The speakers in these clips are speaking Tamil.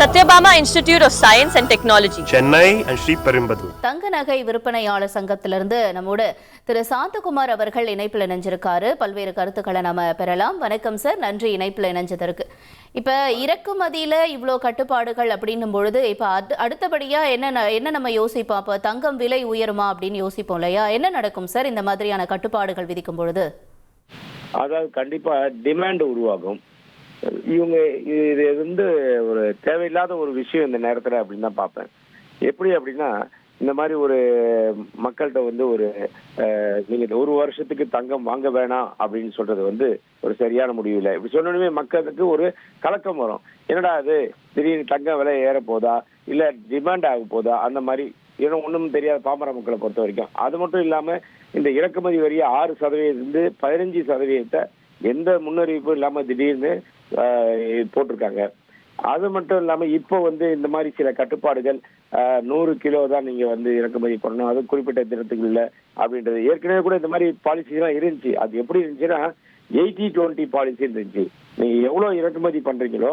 Satyabama Institute of Science and Technology, Chennai and Sri Perimbadu. தங்க நகை விற்பனையாளர் சங்கத்திலிருந்து நம்மோடு திரு சாந்தகுமார் அவர்கள் இணைப்பில் இணைஞ்சிருக்காரு. பல்வேறு கருத்துக்களை நம்ம பெறலாம். வணக்கம் சார், நன்றி இணைப்பில் இணைஞ்சதற்கு. இப்ப இறக்குமதியில இவ்வளோ கட்டுப்பாடுகள் அப்படின்னும் பொழுது இப்ப அடுத்தபடியா என்ன நம்ம யோசிப்போம்? அப்ப தங்கம் விலை உயருமா அப்படின்னு யோசிப்போம் இல்லையா? என்ன நடக்கும் சார் இந்த மாதிரியான கட்டுப்பாடுகள் விதிக்கும் பொழுது? அதாவது கண்டிப்பா டிமாண்ட் உருவாகும். இவங்க இது வந்து ஒரு தேவையில்லாத ஒரு விஷயம் இந்த நேரத்துல அப்படின்னு தான் பார்ப்பேன். எப்படி அப்படின்னா, இந்த மாதிரி ஒரு மக்கள்கிட்ட வந்து ஒரு நீங்க ஒரு வருஷத்துக்கு தங்கம் வாங்க வேணாம் அப்படின்னு சொல்றது வந்து ஒரு சரியான முடிவு இல்லை. இப்படி சொன்னோடனே மக்களுக்கு ஒரு கலக்கம் வரும். என்னடா அது திடீர்னு தங்கம் விலை ஏற போதா இல்ல டிமாண்ட் ஆக போதா, அந்த மாதிரி ஏன்னா ஒன்றும் தெரியாத பாமர மக்களை பொறுத்த வரைக்கும். அது மட்டும் இல்லாம இந்த இறக்குமதி வரியை 6% 15% எந்த முன்னறிவிப்பும் இல்லாம திடீர்னு போட்டிருக்காங்க. அது மட்டும் இல்லாம இப்போ வந்து இந்த மாதிரி சில கட்டுப்பாடுகள் 100 கிலோ தான் நீங்க வந்து இறக்குமதி பண்ணணும், அது குறிப்பிட்ட தினத்துக்கு இல்லை அப்படின்றது. ஏற்கனவே கூட இந்த மாதிரி பாலிசி எல்லாம் இருந்துச்சு. அது எப்படி இருந்துச்சுன்னா 80-20 பாலிசி இருந்துச்சு. நீங்க எவ்வளவு இறக்குமதி பண்றீங்களோ,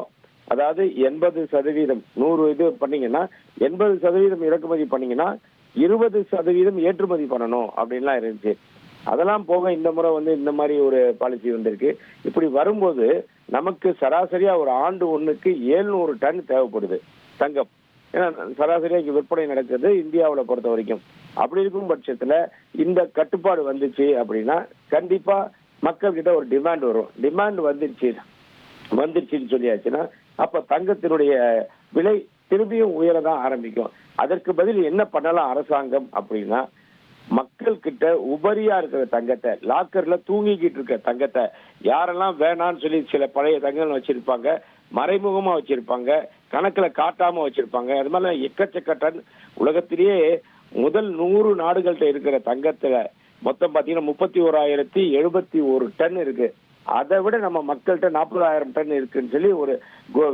அதாவது 80% 100 இது பண்ணீங்கன்னா 80% இறக்குமதி பண்ணீங்கன்னா 20% ஏற்றுமதி பண்ணணும் அப்படின்லாம் இருந்துச்சு. அதெல்லாம் போக இந்த முறை வந்து இந்த மாதிரி ஒரு பாலிசி வந்திருக்கு. இப்படி வரும்போது நமக்கு சராசரியா ஒரு ஆண்டு ஒண்ணுக்கு 700 டன் தேவைப்படுது தங்கம். ஏன்னா சராசரியா இங்க விற்பனை நடக்குது இந்தியாவில் பொறுத்த வரைக்கும். அப்படி இருக்கும் பட்சத்துல இந்த கட்டுப்பாடு வந்துச்சு அப்படின்னா கண்டிப்பா மக்கள் கிட்ட ஒரு டிமாண்ட் வரும். டிமாண்ட் வந்துருச்சுன்னு சொல்லியாச்சுன்னா அப்ப தங்கத்தினுடைய விலை திரும்பியும் உயரதான் ஆரம்பிக்கும். அதற்கு பதில் என்ன பண்ணலாம் அரசாங்கம் அப்படின்னா, மக்கள் கிட்ட உபரியா இருக்கிற தங்கத்தை, லாக்கர்ல தூங்கிக்கிட்டு இருக்க தங்கத்தை, யாரெல்லாம் வேணான்னு சொல்லி சில பழைய தங்கங்கள் வச்சிருப்பாங்க, மறைமுகமா வச்சிருப்பாங்க, கணக்குல காட்டாம வச்சிருப்பாங்க. அது மாதிரி எக்கச்சக்க டன் உலகத்திலேயே முதல் 100 நாடுகள்கிட்ட இருக்கிற தங்கத்துல மொத்தம் பாத்தீங்கன்னா 31,071 டன் இருக்கு. அதை விட நம்ம மக்கள்கிட்ட 40,000 டன் இருக்குன்னு சொல்லி ஒரு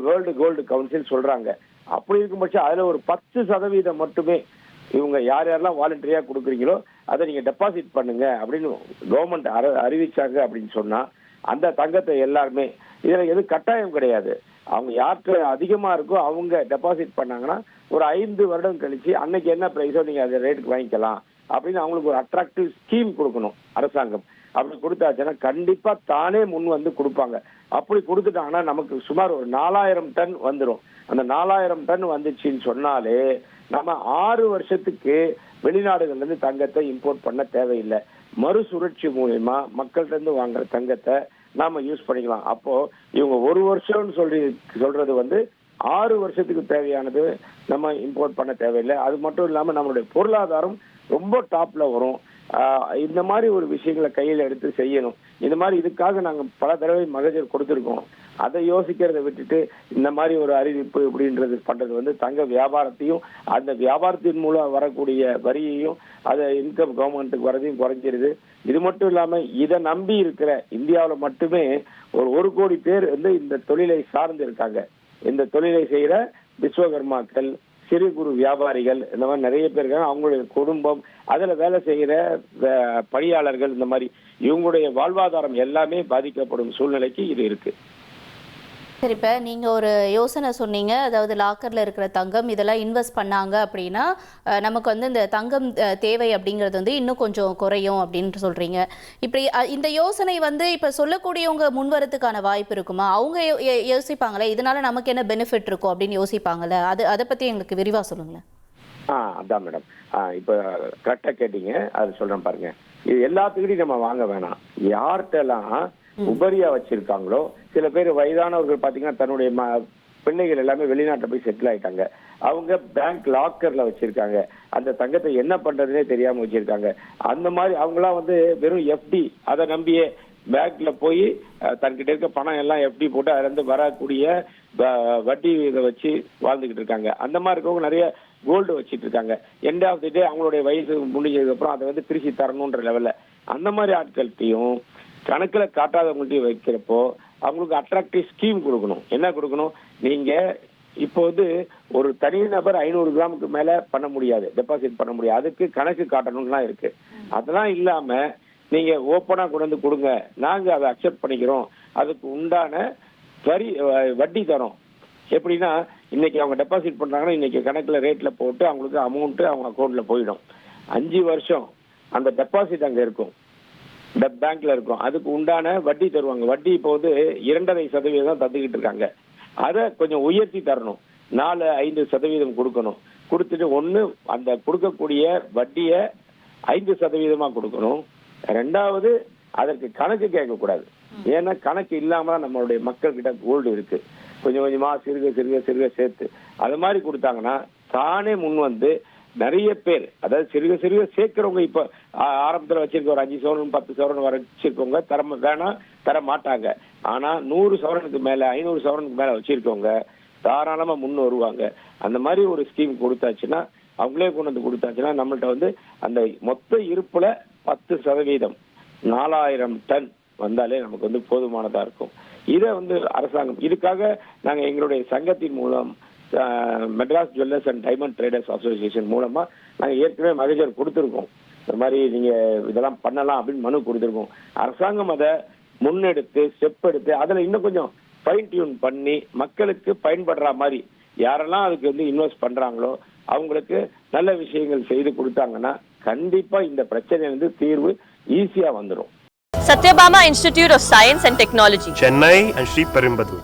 வேர்ல்டு கோல்டு கவுன்சில் சொல்றாங்க. அப்படி இருக்கும் பட்சம் அதுல ஒரு 10% மட்டுமே இவங்க யாரெல்லாம் வாலண்டரியா கொடுக்குறீங்களோ அதை நீங்க டெபாசிட் பண்ணுங்க அப்படின்னு கவர்மெண்ட் அறிவிச்சாங்க அப்படின்னு சொன்னா அந்த தங்கத்தை எல்லாருமே, இதுல எது கட்டாயம் கிடையாது, அவங்க யார்கிட்ட அதிகமா இருக்கோ அவங்க டெபாசிட் பண்ணாங்கன்னா ஒரு 5 வருடம் கழிச்சு அன்னைக்கு என்ன பிரைஸோ நீங்க அதை ரேட்டுக்கு வாங்கிக்கலாம் அப்படின்னு அவங்களுக்கு ஒரு அட்ராக்டிவ் ஸ்கீம் கொடுக்கணும் அரசாங்கம். அப்படி கொடுத்தாச்சுன்னா கண்டிப்பா தானே முன் வந்து கொடுப்பாங்க. அப்படி கொடுத்துட்டாங்கன்னா நமக்கு சுமார் ஒரு 4,000 டன் வந்துடும். அந்த 4,000 டன் வந்துச்சுன்னு சொன்னாலே நம்ம 6 வருஷத்துக்கு வெளிநாடுகள்ல இருந்து தங்கத்தை இம்போர்ட் பண்ண தேவையில்லை. மறுசுழற்சி மூலமா மக்கள்கிட்ட இருந்து வாங்குற தங்கத்தை நாம யூஸ் பண்ணிக்கலாம். அப்போ இவங்க 1 வருஷம்னு சொல்றது வந்து 6 வருஷத்துக்கு தேவையானது நம்ம இம்போர்ட் பண்ண தேவையில்லை. அது மட்டும் இல்லாம நம்மளுடைய பொருளாதாரம் ரொம்ப டாப்ல வரும். இந்த மாதிரி ஒரு விஷயங்களை கையில எடுத்து செய்யணும். இந்த மாதிரி இதுக்காக நாங்க பல தடவை மகஜர் கொடுத்திருக்கோம். அதை யோசிக்கிறத விட்டுட்டு இந்த மாதிரி ஒரு அறிவிப்பு இப்படின்றது பண்றது வந்து தங்க வியாபாரத்தையும் அந்த வியாபாரத்தின் மூலம் வரக்கூடிய வரியையும் அதை இன்கம் கவர்மெண்ட்டுக்கு வரதையும் குறைஞ்சிருது. இது மட்டும் இல்லாம இதை நம்பி இருக்கிற இந்தியாவில் மட்டுமே ஒரு 1 கோடி பேர் வந்து இந்த தொழிலை சார்ந்து இருக்காங்க. இந்த தொழிலை செய்யற விஸ்வகர்மாக்கள், சிறு குறு வியாபாரிகள், இந்த மாதிரி நிறைய பேர் இருக்காங்க. அவங்களுடைய குடும்பம், அதுல வேலை செய்கிற பணியாளர்கள், இந்த மாதிரி இவங்களுடைய வாழ்வாதாரம் எல்லாமே பாதிக்கப்படும் சூழ்நிலைக்கு இது இருக்கு. சரி, இப்போ நீங்கள் ஒரு யோசனை சொன்னீங்க, அதாவது லாக்கரில் இருக்கிற தங்கம் இதெல்லாம் இன்வெஸ்ட் பண்ணாங்க அப்படின்னா நமக்கு வந்து இந்த தங்கம் தேவை அப்படிங்கிறது வந்து இன்னும் கொஞ்சம் குறையும் அப்படின்ட்டு சொல்கிறீங்க. இப்படி இந்த யோசனை வந்து இப்போ சொல்லக்கூடியவங்க முன்வரத்துக்கான வாய்ப்பு இருக்குமா? அவங்க யோசிப்பாங்களே இதனால நமக்கு என்ன பெனிஃபிட் இருக்கும் அப்படின்னு யோசிப்பாங்கல்ல, அதை பற்றி எங்களுக்கு விரிவாக சொல்லுங்களேன். அதான் மேடம், இப்போ கரெக்டாக கேட்டீங்க, அது சொல்கிறேன் பாருங்க. இது எல்லாத்துக்கிட்டையும் நம்ம வாங்க வேணாம். யார்கிட்டலாம் உபரியா வச்சிருக்காங்களோ, சில பேர் வயதானவர்கள் பாத்தீங்கன்னா தன்னுடைய பிள்ளைகள் எல்லாமே வெளிநாட்டுல போய் செட்டில் ஆயிட்டாங்க. அவங்க பேங்க் லாக்கர்ல வச்சிருக்காங்க. அந்த தங்கத்தை என்ன பண்றதுன்னே தெரியாம வச்சிருக்காங்க. அந்த மாதிரி அவங்களாம் வந்து வெறும் எஃப்டி அதை நம்பியே பேங்க்ல போய் தன்கிட்ட இருக்க பணம் எல்லாம் எஃப்டி போட்டு அதுல இருந்து வரக்கூடிய வட்டி இதை வச்சு வாழ்ந்துகிட்டு இருக்காங்க. அந்த மாதிரி இருக்கவங்க நிறைய கோல்டு வச்சிட்டு இருக்காங்க. எண்ட் ஆஃப் தி டே அவங்களுடைய வயசு முடிஞ்சதுக்கு அப்புறம் அதை வந்து பிரிச்சு தரணுன்ற லெவல்ல அந்த மாதிரி ஆட்கள்கிட்டையும் கணக்குல காட்டாதவங்கள்ட்டையும் வைக்கிறப்போ அவங்களுக்கு அட்ராக்டிவ் ஸ்கீம் கொடுக்கணும். என்ன கொடுக்கணும்? நீங்க இப்போ வந்து ஒரு தனிநபர் 500 கிராமுக்கு மேல பண்ண முடியாது, டெபாசிட் பண்ண முடியாது. அதுக்கு கணக்கு காட்டணும்லாம் இருக்கு. அதெல்லாம் இல்லாம நீங்க ஓப்பனா கொண்டு வந்து கொடுங்க, நாங்க அதை அக்செப்ட் பண்ணிக்கிறோம், அதுக்கு உண்டான வட்டி தரோம், எப்படின்னா இன்னைக்கு அவங்க டெபாசிட் பண்றாங்கன்னா இன்னைக்கு கணக்குல ரேட்ல போட்டு அவங்களுக்கு அமௌண்ட் அவங்க அக்கௌண்ட்ல போயிடும். 5 வருஷம் அந்த டெபாசிட் அங்க இருக்கும், பேங்க்ல இருக்கும். அதுக்கு உண்டான வட்டி தருவாங்க. வட்டி இப்போ வந்து 2.5% தந்துக்கிட்டு இருக்காங்க. அதை கொஞ்சம் உயர்த்தி தரணும். 4-5% கொடுக்கணும். கொடுத்துட்டு ஒண்ணு அந்த கொடுக்கக்கூடிய வட்டியை 5% கொடுக்கணும். ரெண்டாவது அதற்கு கணக்கு கேட்கக்கூடாது. ஏன்னா கணக்கு இல்லாம தான் நம்மளுடைய மக்கள் கிட்ட கோல்டு இருக்கு. கொஞ்சம் கொஞ்சமா சிறுக சிறுக சிறுக சேர்த்து அது மாதிரி கொடுத்தாங்கன்னா தானே முன் வந்து நிறைய பேர், அதாவது சிறுக சிறுக சேர்க்கிறவங்க இப்ப ஆரம்பத்துல வச்சிருக்க ஒரு 5 சவரன் 10 சவரன் வச்சிருக்கவங்க தர மாட்டாங்க. ஆனா 100 சவரனுக்கு மேல 500 சவரனுக்கு மேல வச்சிருக்கவங்க தாராளமா முன் வருவாங்க. அந்த மாதிரி ஒரு ஸ்கீம் கொடுத்தாச்சுன்னா, அவங்களே கொண்டு வந்து கொடுத்தாச்சுன்னா நம்மள்ட்ட வந்து அந்த மொத்த இருப்புல 10% 4000 டன் வந்தாலே நமக்கு வந்து போதுமானதா இருக்கும். இதை வந்து அரசாங்கம் இதுக்காக நாங்க எங்களுடைய சங்கத்தின் மூலம் Madras jewellers and diamond traders association மூலமா நாங்க ஏற்கனவே மகஜர் கொடுத்துருக்கோம். இந்த மாதிரி நீங்க இதெல்லாம் பண்ணலாம் அப்படின்னு மனு கொடுத்துருக்கோம். அரசாங்கம் அதை முன்னெடுத்து ஸ்டெப் எடுத்து அதுல இன்னும் கொஞ்சம் ஃபைன் டியூன் பண்ணி மக்களுக்கு பயன்படுற மாதிரி யாரெல்லாம் அதுக்கு வந்து இன்வெஸ்ட் பண்றாங்களோ அவங்களுக்கு நல்ல விஷயங்கள் செய்து கொடுத்தாங்கன்னா கண்டிப்பா இந்த பிரச்சனை வந்து தீர்வு ஈஸியா வந்துடும். Satyabama Institute of Science and Technology. Chennai and Sri Perumbadur.